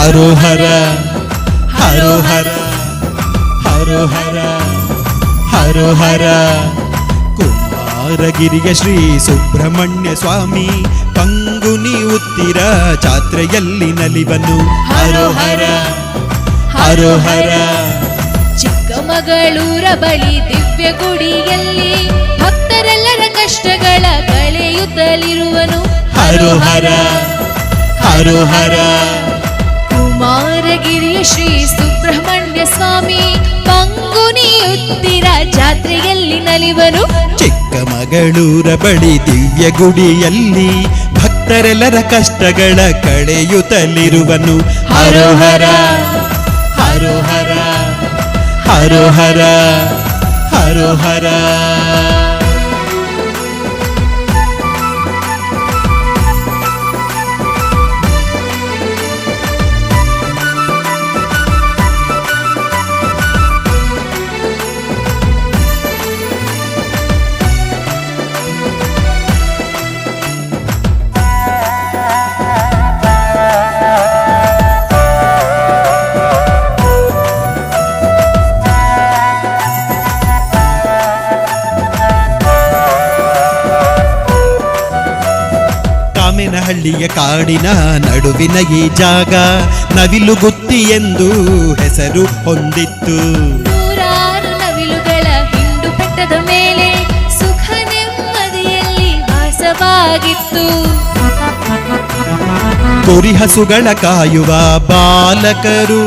ಹರೋಹರ ಹರೋಹರ ಹರೋಹರ ಹರೋಹರ. ಕುಮಾರಗಿರಿಯ ಶ್ರೀ ಸುಬ್ರಹ್ಮಣ್ಯ ಸ್ವಾಮಿ ಪಂಗುನಿ ಉತ್ತಿರ ಜಾತ್ರೆಯಲ್ಲಿ ನಲಿವನು. ಹರೋಹರ ಹರೋಹರ. ಚಿಕ್ಕಮಗಳೂರ ಬಳಿ ದಿವ್ಯ ಗುಡಿಯಲ್ಲಿ ಭಕ್ತರೆಲ್ಲರ ಕಷ್ಟಗಳ ಕಳೆಯುತ್ತಲಿರುವನು. ಹರೋಹರ ಹರೋಹರ. ಕುಮಾರಗಿರಿಯ ಶ್ರೀ ಸುಬ್ರಹ್ಮಣ್ಯ ಸ್ವಾಮಿ ಪಂಗುನಿ ಉತ್ತಿರ ಜಾತ್ರೆಯಲ್ಲಿ ನಲಿವನು. ಚಿಕ್ಕಮಗಳೂರ ಬಳಿ ದಿವ್ಯ ಗುಡಿಯಲ್ಲಿ ಭಕ್ತರೆಲ್ಲರ ಕಷ್ಟಗಳ ಕಳೆಯುತ್ತಲಿರುವನು. ಹರೋಹರ ಹರೋಹರ ಹರೋಹರ ಹರೋಹರ. ಹಳ್ಳಿಯ ಕಾಡಿನ ನಡುವಿನ ಈ ಜಾಗ ನವಿಲುಗುತ್ತಿ ಎಂದು ಹೆಸರು ಹೊಂದಿತ್ತು. ನೂರಾರು ನವಿಲುಗಳ ಹಿಂಡು ಬೆಟ್ಟದ ಮೇಲೆ ಸುಖ ನೆಮ್ಮದಿಯಲ್ಲಿ ವಾಸವಾಗಿತ್ತು. ಕುರಿ ಹಸುಗಳ ಕಾಯುವ ಬಾಲಕರು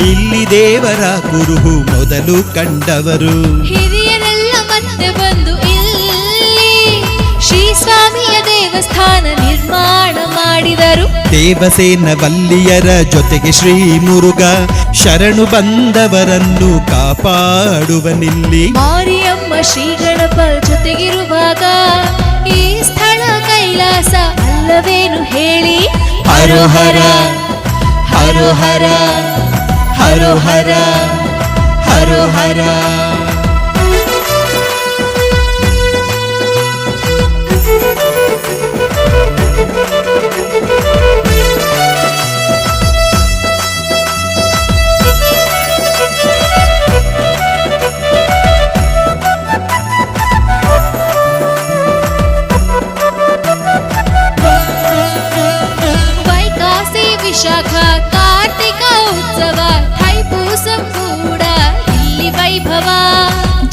ಇಲ್ಲಿ ದೇವರ ಕುರುಹು ಮೊದಲು ಕಂಡವರು. ಹಿರಿಯರೆಲ್ಲ ಮತ್ತೆ ಬಂದು ಇಲ್ಲಿ ಶ್ರೀ ಸ್ವಾಮಿಯ ದೇವಸ್ಥಾನ ನಿರ್ಮಾಣ ಮಾಡಿದರು. ದೇವಸೇನ ವಲ್ಲಿಯರ ಜೊತೆಗೆ ಶ್ರೀ ಮುರುಘ ಶರಣು ಬಂದವರನ್ನು ಕಾಪಾಡುವನಿಲ್ಲಿ. ಮಾರಿಯಮ್ಮ ಶ್ರೀ ಗಣಪ ಜೊತೆಗಿರುವಾಗ ಈ ಸ್ಥಳ ಕೈಲಾಸ ಅಲ್ಲವೇನು ಹೇಳಿ. ಹರೋಹರ ಹರೋಹರ ಹರೋಹರ ಹರೋಹರ. ವೈಕಾಸಿ ವಿಶಾಖ ಕಾರ್ತಿಕ ಉತ್ಸವ ಥೈಪೂಸಂ ಕೂಡ ಇಲ್ಲಿ ವೈಭವ.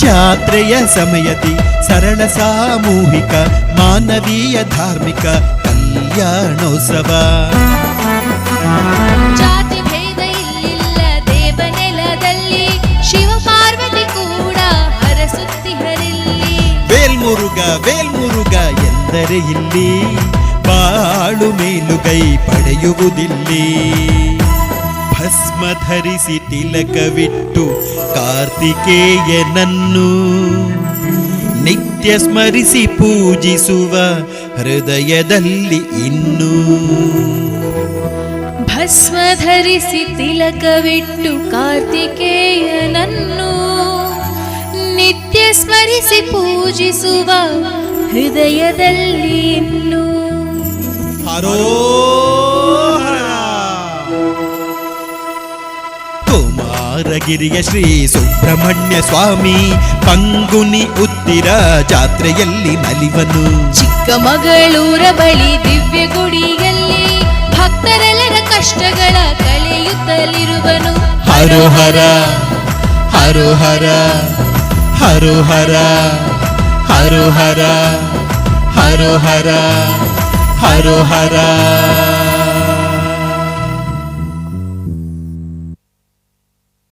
ಜಾತ್ರೆಯ ಸಮಯದಿ ಸರಳ ಸಾಮೂಹಿಕ ಮಾನವೀಯ ಧಾರ್ಮಿಕ ಕಲ್ಯಾಣೋತ್ಸವ. ಜಾತಿ ಭೇದ ಇಲ್ಲಿಲ್ಲ ದೇವನೆಲದಲ್ಲಿ ಶಿವ ಪಾರ್ವತಿ ಕೂಡ ಹರಸುತ್ತಿಹರಿಲ್ಲಿ. ವೇಲ್ಮುರುಗ ಎಂದರೆ ಇಲ್ಲಿ ಬಾಳು ಮೇಲುಗೈ ಪಡೆಯುವುದಿಲ್ಲಿ. ಭಸ್ಮ ಧರಿಸಿ ತಿಲಕವಿಟ್ಟು ಕಾರ್ತಿಕೇಯನನ್ನು ನಿತ್ಯ ಸ್ಮರಿಸಿ ಪೂಜಿಸುವ ಹೃದಯದಲ್ಲಿ ಇನ್ನು. ಭಸ್ಮ ಧರಿಸಿ ತಿಲಕವಿಟ್ಟು ಕಾರ್ತಿಕೇಯನನ್ನು ನಿತ್ಯ ಸ್ಮರಿಸಿ ಪೂಜಿಸುವ ಹೃದಯದಲ್ಲಿ ಇನ್ನು. ಕುಮಾರಗಿರಿಯ ಶ್ರೀ ಸುಬ್ರಹ್ಮಣ್ಯ ಸ್ವಾಮಿ ಪಂಗುನಿ ಉತ್ತಿರ ಜಾತ್ರೆಯಲ್ಲಿ ನಲಿವನು. ಚಿಕ್ಕಮಗಳೂರ ಬಳಿ ದಿವ್ಯ ಗುಡಿಯಲ್ಲಿ ಭಕ್ತರೆಲ್ಲರ ಕಷ್ಟಗಳ ಕಳೆಯುತ್ತಲಿರುವನು. ಹರೋಹರ ಹರೋಹರ ಹರೋಹರ ಹರೋಹರ ಹರೋಹರ ಹರೋಹರ.